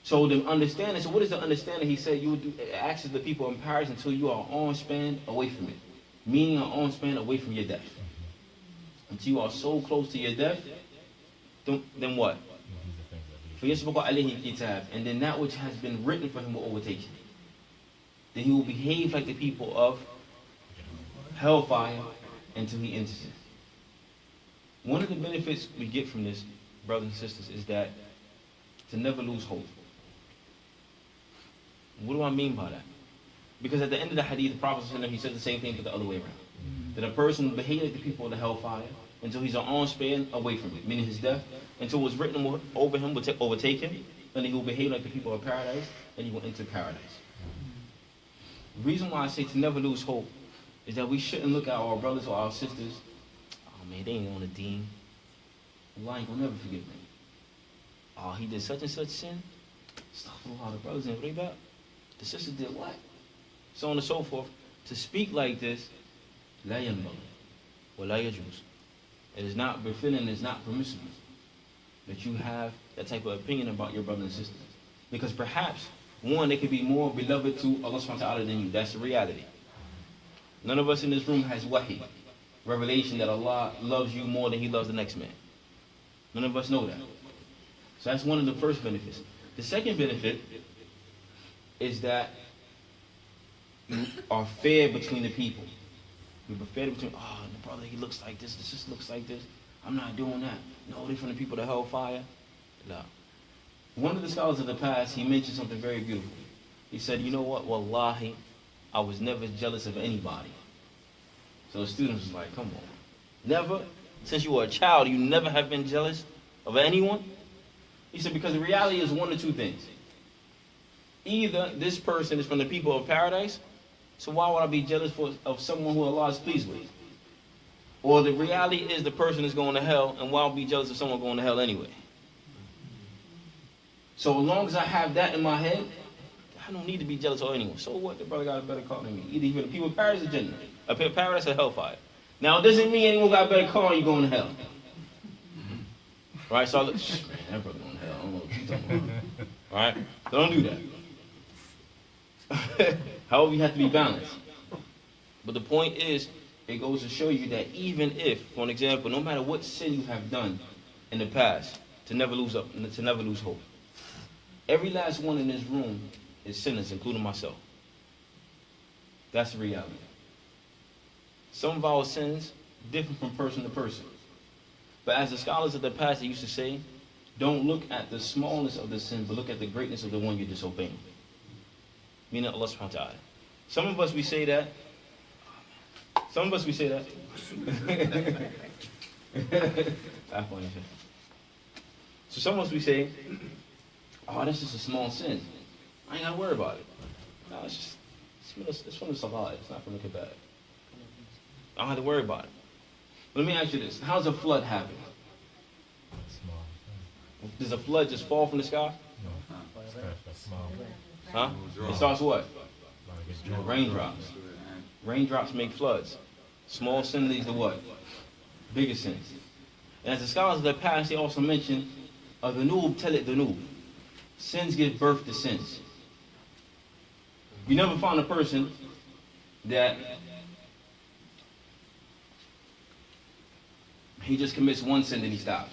So the understanding, so what is the understanding? He said you would do acts of the people in Paris until you are arm span away from it. Meaning an arm span away from your death. Until you are so close to your death, then what? فَيَسْبَقُ عَلَيْهِ الْكِتَابِ. And then that which has been written for him will overtake him. Then he will behave like the people of hellfire until he enters it. One of the benefits we get from this, brothers and sisters, is that to never lose hope. What do I mean by that? Because at the end of the hadith, the Prophet he said the same thing but the other way around. That a person will behave like the people of the hellfire until he's an arm span away from it, meaning his death, until what's written over him will overtake him, and he will behave like the people of paradise, and he will enter paradise. The reason why I say to never lose hope is that we shouldn't look at our brothers or our sisters, oh man, they ain't on the deen. Allah ain't gonna never forgive me. Oh, he did such and such sin. Astaghfirullah, the brothers in riba. The sister did what? So on and so forth. To speak like this, la yanbaghi wa la yajuz. It is not befitting, it is not permissible that you have that type of opinion about your brothers and sisters. Because perhaps, one, they could be more beloved to Allah subhanahu wa ta'ala than you. That's the reality. None of us in this room has wahi, revelation that Allah loves you more than he loves the next man. None of us know that. So that's one of the first benefits. The second benefit is that you are fair between the people. You're fair between, oh, the brother, he looks like this, the sister looks like this. I'm not doing that. No, they're from the people of hellfire. No. One of the scholars of the past, he mentioned something very beautiful. He said, you know what, wallahi, I was never jealous of anybody. So the students was like, come on. Never? Since you were a child, you never have been jealous of anyone? He said, because the reality is one of 2 things. Either this person is from the people of paradise, so why would I be jealous of someone who Allah is pleased with? Or the reality is the person is going to hell, and why would I be jealous of someone going to hell anyway? So as long as I have that in my head, I don't need to be jealous of anyone. So what? The brother got a better car than me. Either you're the people of paradise or Jannah. A paradise or hellfire. Now it doesn't mean anyone got a better car and you're going to hell. Right? So I look, man, that brother going to hell. I don't know what you're talking about. Alright? So don't do that. However, you have to be balanced. But the point is, it goes to show you that even if, for an example, no matter what sin you have done in the past, to never lose hope. Every last one in this room is sinners, including myself. That's the reality. Some of our sins differ from person to person. But as the scholars of the past used to say, don't look at the smallness of the sin, but look at the greatness of the one you're disobeying. Meaning Allah subhanahu wa ta'ala. Some of us we say that. So some of us we say, oh, that's just a small sin. I ain't got to worry about it. No, it's from the salah. It's not from the kebab. I don't have to worry about it. Let me ask you this. How does a flood happen? Small. Does a flood just fall from the sky? No. That's small. Huh? It starts what? Like it's dry. Raindrops. Raindrops make floods. Small sin leads to what? Bigger sins. And as the scholars of the past, they also mention, "Adunub telit dunub." Sins give birth to sins. You never found a person that he just commits one sin, then he stops.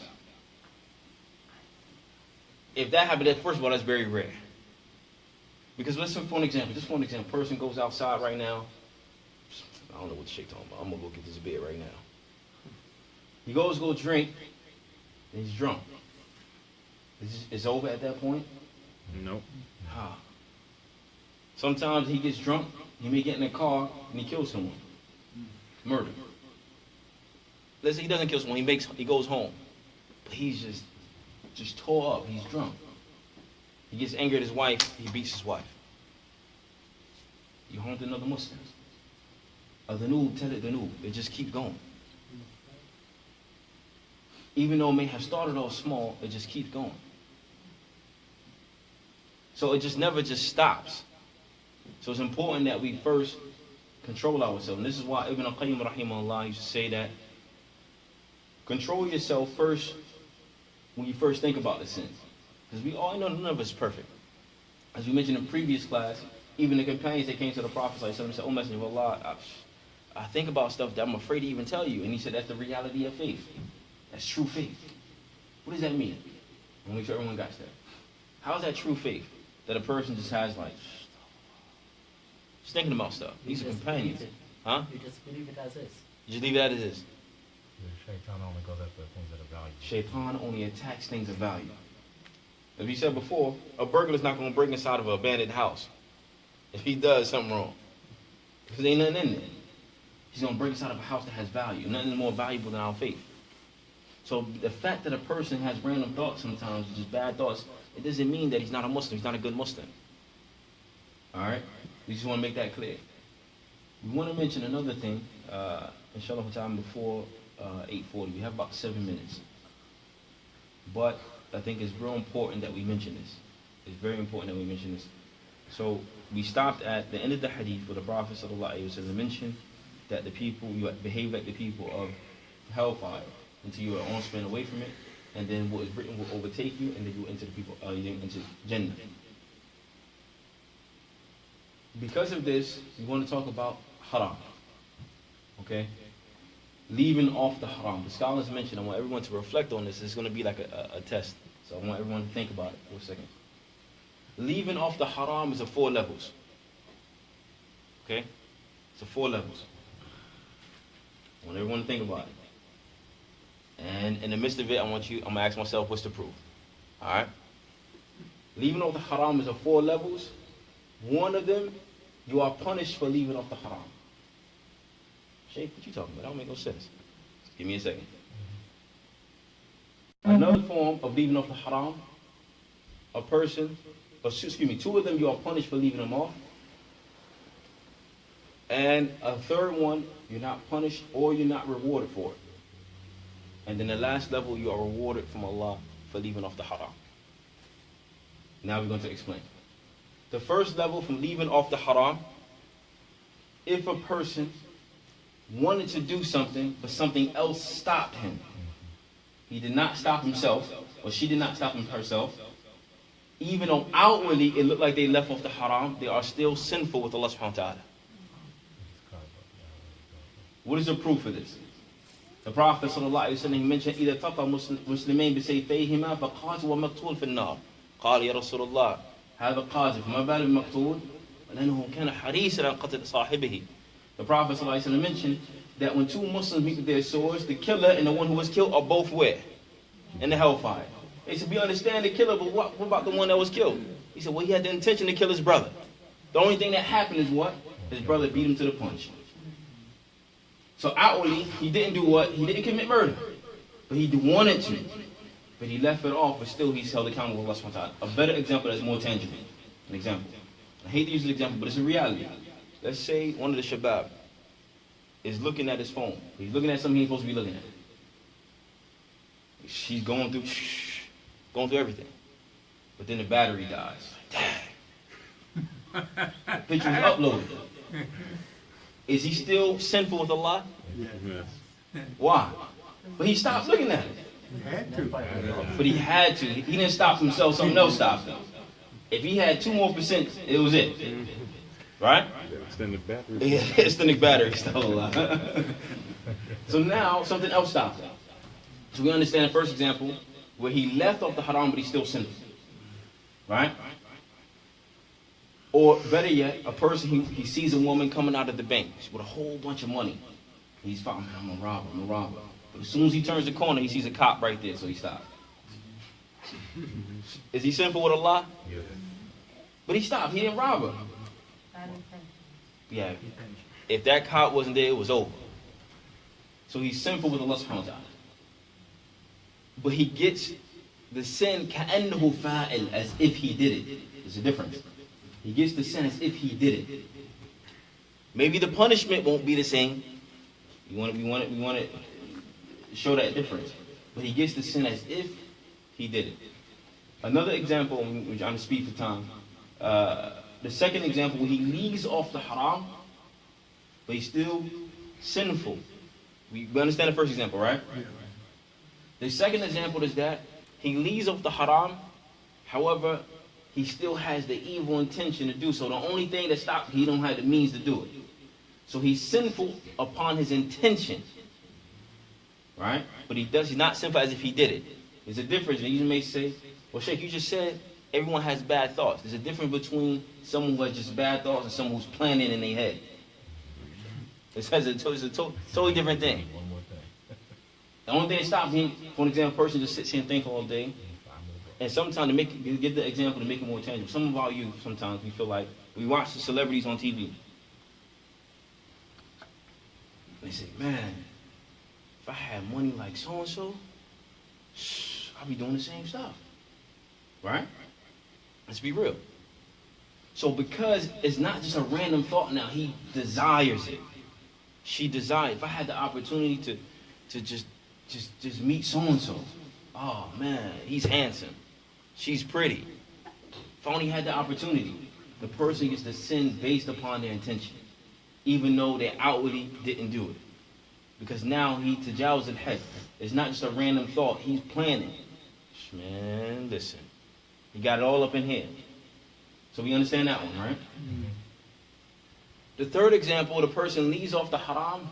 If that happened, first of all, that's very rare. Because let's look for an example. Just for an example, person goes outside right now. I don't know what the shit talking about. I'm gonna go get this beer right now. He goes to go drink, and he's drunk. It's over at that point? Nope. Sometimes he gets drunk, he may get in a car, and he kills someone. Murder. Let's say he doesn't kill someone, he goes home. But he's just tore up, he's drunk. He gets angry at his wife, he beats his wife. You harmed another Muslim. Adunub telit dunub. It just keeps going. Even though it may have started off small, it just keeps going. So it just never just stops. So it's important that we first control ourselves. And this is why Ibn al-Qayyim rahimahullah used to say that control yourself first when you first think about the sins. Because we all know none of us is perfect. As we mentioned in previous class, even the companions that came to the Prophet and said, "Oh Messenger of Allah, I think about stuff that I'm afraid to even tell you." And he said, "That's the reality of faith. That's true faith." What does that mean? I want to make sure everyone got that. How is that true faith? That a person just has just thinking about stuff. These are companions. Huh? You just believe it as is. You just leave it as it is. The shaitan only goes after things that are valuable. Shaitan only attacks things of value. As we said before, a burglar's not going to break inside of an abandoned house if he does something wrong. Because there ain't nothing in there. He's going to break inside of a house that has value. Nothing more valuable than our faith. So the fact that a person has random thoughts sometimes, just bad thoughts, it doesn't mean that he's not a Muslim. He's not a good Muslim. Alright? We just want to make that clear. We want to mention another thing, inshallah time before 8:40. We have about 7 minutes. But I think it's real important that we mention this. It's very important that we mention this. So we stopped at the end of the hadith where the Prophet ﷺ mentioned that the people, you behave like the people of hellfire until you are on spin away from it, and then what is written will overtake you, and then you enter the people, into Jannah. Because of this, we want to talk about haram. Okay? Leaving off the haram. The scholars mentioned, I want everyone to reflect on this. It's going to be like a test. So I want everyone to think about it for a second. Leaving off the haram is 4 levels. Okay? It's 4 levels. I want everyone to think about it. And in the midst of it, I'm going to ask myself, what's the proof? Alright? Leaving off the haram is 4 levels. One of them, you are punished for leaving off the haram. Shaykh, what you talking about? That don't make no sense. Give me a second. Another form of leaving off the haram, two of them you are punished for leaving them off. And a third one, you're not punished or you're not rewarded for it. And then the last level, you are rewarded from Allah for leaving off the haram. Now we're going to explain. The first level from leaving off the haram, if a person wanted to do something, but something else stopped him. He did not stop himself, or she did not stop herself. Even though outwardly it looked like they left off the haram, they are still sinful with Allah subhanahu wa ta'ala. What is the proof of this? The Prophet sallallahu alayhi wa sallam mentioned, إِذَا تَقَى مُسْلِمَيْن بِسَيْفَيْهِمَا فَقَاتِلُ وَمَقْتُولٌ فِي النَّارِ قال يا رسول الله هذا قاذف ما بال المقتول لأنه كان حريصا على قتل صاحبه. The Prophet ﷺ mentioned that when 2 Muslims meet with their swords, the killer and the one who was killed are both where? In the hellfire. They said, we understand the killer, but what about the one that was killed? He said, well, he had the intention to kill his brother. The only thing that happened is what? His brother beat him to the punch. So outwardly, he didn't do what? He didn't commit murder. But he wanted to. But he left it off, but still he's held accountable with Allah subhanahu wa ta'ala. A better example that's more tangible. An example. I hate to use an example, but it's a reality. Let's say one of the shabab is looking at his phone. He's looking at something he ain't supposed to be looking at. She's going through everything. But then the battery dies. Dang. Picture is uploaded. Is he still sinful with Allah? Yes. Why? But he stopped looking at it. He had to. But he had to. He didn't stop himself, something else stopped him. If he had 2 more %, it was it. Right? Extended battery. Yeah, extended battery still alive. So now something else stopped him. So we understand the first example where he left off the haram but he's still sinful. Right? Or better yet, a person he sees a woman coming out of the bank with a whole bunch of money. He's thought, man, I'm gonna rob her. But as soon as he turns the corner, he sees a cop right there, so he stops. Is he sinful with Allah? Yeah. But he stopped. He didn't rob her. Yeah. If that cop wasn't there, it was over. So he's sinful with Allah subhanahu wa ta'ala. But he gets the sin كَأَنَّهُ فَاعِلْ, as if he did it. There's a difference. He gets the sin as if he did it. Maybe the punishment won't be the same. We want to show that difference. But he gets the sin as if he did it. Another example, which I'm going to speak for time. The second example, when he leaves off the haram, but he's still sinful. We understand the first example, right? The second example is that he leaves off the haram, however, he still has the evil intention to do so. The only thing that stops, he don't have the means to do it. So he's sinful upon his intention, right? But he's not sinful as if he did it. There's a difference. And you may say, well, Sheikh, you just said everyone has bad thoughts. There's a difference between someone who has just bad thoughts and someone who's planning in their head. It's a totally different thing. The only thing that stops him, for an example, a person just sits here and thinks all day. And sometimes to get the example to make it more tangible. Some of our youth, sometimes we feel like we watch the celebrities on TV. They say, man, if I had money like so-and-so, I'd be doing the same stuff. Right? Let's be real. So because it's not just a random thought now, he desires it. She desires. If I had the opportunity to just meet so-and-so, oh man, he's handsome. She's pretty. If I only had the opportunity, the person gets to sin based upon their intention, even though they outwardly didn't do it. Because now he tajawuz al-had. It's not just a random thought, he's planning. Man, listen. He got it all up in here. So we understand that one, right? Mm-hmm. The third example, the person leaves off the haram,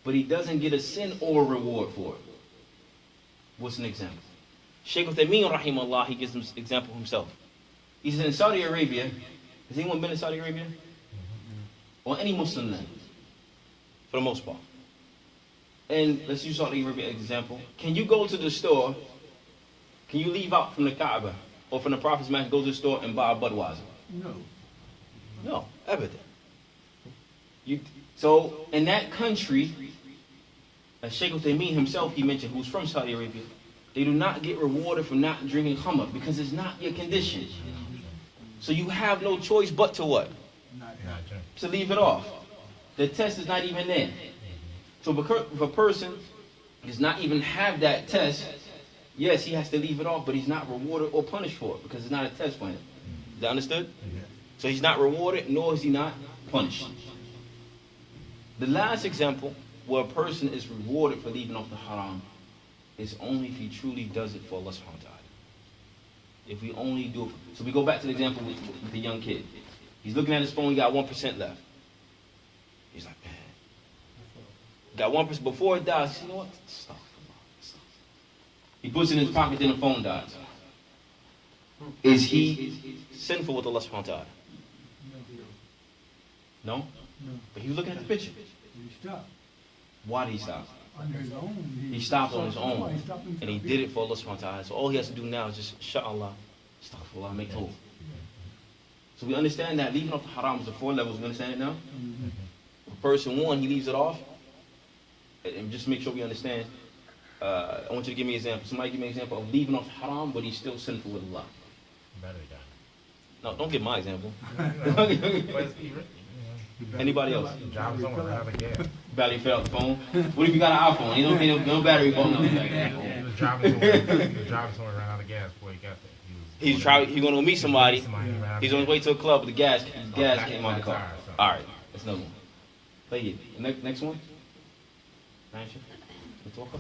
but he doesn't get a sin or a reward for it. What's an example? Shaykh Uthaymeen, rahimahullah, he gives an example himself. He says in Saudi Arabia, has anyone been to Saudi Arabia? Or any Muslim land? For the most part. And let's use Saudi Arabia as an example. Can you go to the store, can you leave out from the Kaaba or from the Prophet's Mosque, go to the store and buy a Budweiser? No, ever. So in that country, as Shaykh Uthaymeen himself, he mentioned, who's from Saudi Arabia, they do not get rewarded for not drinking khamr because it's not your condition. So you have no choice but to what? To leave it off. The test is not even there. So if a person does not even have that test, yes, he has to leave it off, but he's not rewarded or punished for it because it's not a test for him. Is that understood? So he's not rewarded, nor is he not punished. The last example where a person is rewarded for leaving off the haram is only if he truly does it for Allah subhanahu wa ta'ala. If we only do it. So we go back to the example with the young kid. He's looking at his phone, he got 1% left. He's like, man. Got 1% before it dies. He says, you know what? Stop. He puts it in his pocket, then the phone dies. Is he sinful with Allah subhanahu wa ta'ala? No? But he was looking at the picture. He stopped. Why did he stop? On his own. He stopped on his own. And he did it for Allah subhanahu wa ta'ala. So all he has to do now is just shut Allah. Astaghfirullah, make tawbah. So we understand that leaving off the haram is the 4 levels. We understand it now? Person 1, he leaves it off. And just make sure we understand. I want you to give me an example. Somebody give me an example of leaving off the haram, but he's still sinful with Allah. No, don't give my example. But it's, Anybody else? driving somewhere without a gas. Battery fell off the phone. What if you got an iPhone? You don't no battery phone. No, He was driving somewhere, ran out of gas before he got there. He's going to meet somebody. He's on his way to a club, but the gas came out of the car. All right, that's another one. Play it. Next one. Aisha, the talker.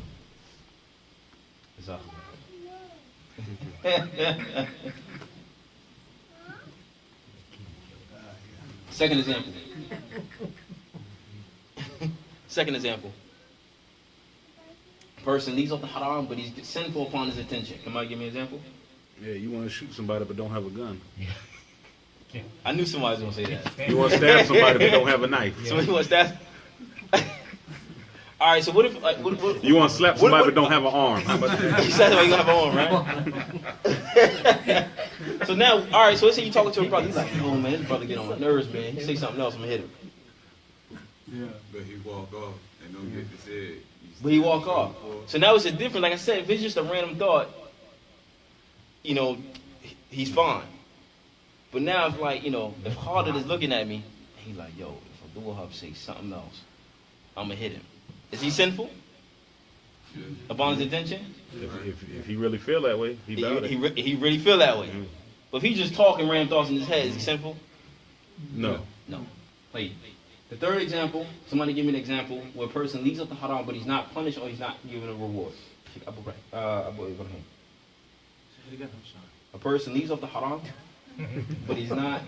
Second example. Second example. Person leaves off the haram, but he's sinful upon his intention. Can I give me an example? Yeah, you want to shoot somebody but don't have a gun. I knew somebody was going to say that. You want to stab somebody but don't have a knife. Somebody wants that. All right, so what if... what, you want to slap somebody but don't have an arm. How about that? You said you don't have an arm, right? So now, all right, so let's say you're talking to a brother. He's like, oh, man, this brother get on my nerves, man. He say something else, I'm going to hit him. Yeah. But he walk off and don't get to say it. But he walk off. So now it's a different, like I said, if it's just a random thought, you know, he's fine. But now if like, you know, if Khalid is looking at me, he's like, yo, if Abdul Wahaab say something else, I'm going to hit him. Is he sinful? Upon his intention? If he really feel that way, he really feel that way. Mm-hmm. But if he's just talking random thoughts in his head, is he sinful? No. No. Wait. The third example, somebody give me an example where a person leaves up the haram, but he's not punished or he's not given a reward. A person leaves up the haram, but he's not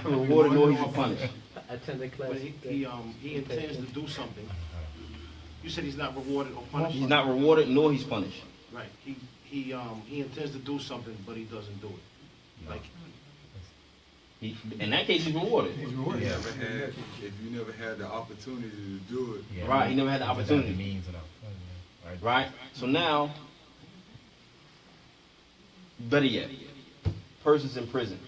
rewarded nor he's punished. Attend the class. But he intends to do something. You said he's not rewarded or punished. He's not rewarded nor he's punished. Right. He intends to do something, but he doesn't do it. Like. In that case, he's rewarded. He's rewarded. If you never had the opportunity to do it. Yeah, right, he never had the opportunity. Right? So now, better yet, person's in prison.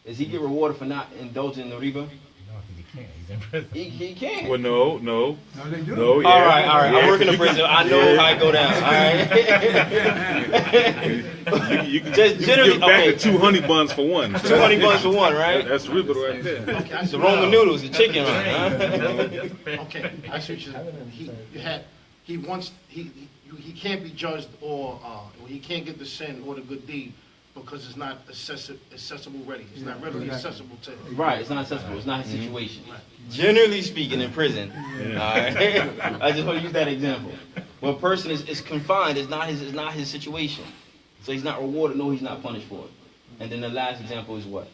Does he get rewarded for not indulging in the riba? He's in prison. He can't. Well, no. No, they do. No, yeah. All right. Yeah. I work in the prison. I know how it go down. All right. You can just generally give back the 2 honey buns for one. 2 honey buns for one, right? That's riba right there. Okay, the Roman noodles, the chicken, right? Okay, I see what you're saying. He can't be judged or he can't get the sin or the good deed because it's not accessible ready. It's not readily accessible to him. Right, it's not accessible. It's not his situation. Right. Generally speaking, in prison, all right? I just want to use that example. When a person is confined, it's not his situation. So he's not rewarded, nor he's not punished for it. And then the last example is what?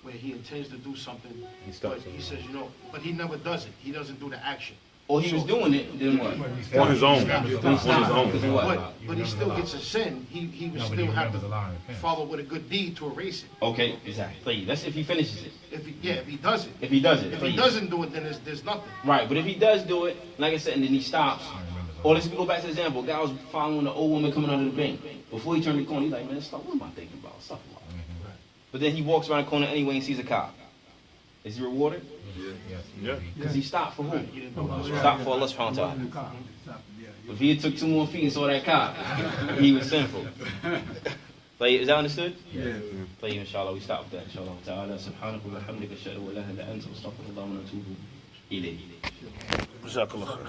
Where he intends to do something, but he says, but he never does it. He doesn't do the action. Or he was doing it, then what? On his own. But he still gets a sin. He would still have to follow with a good deed to erase it. Okay, exactly. That's if he finishes it. If he does it. If he does it. If he doesn't do it, then there's nothing. Right, but if he does do it, like I said, and then he stops. Or let's go back to the example. A guy was following the old woman coming out of the bank. Before he turned the corner, he's like, man, stop. What am I thinking about? Stop. But then he walks around the corner anyway and sees a cop. Is he rewarded? Yeah. Because he stopped for who? Stopped for Allah subhanahu wa ta'ala. If he had took 2 more feet and saw that cop, he was sinful. Is that understood? Yeah. Inshallah, we stop with that. Inshallah ta'ala. Subhanahu wa hamdika ashhadu an la ilaha illa anta astaghfiruka wa atubu ilayk. Jazakallah khair.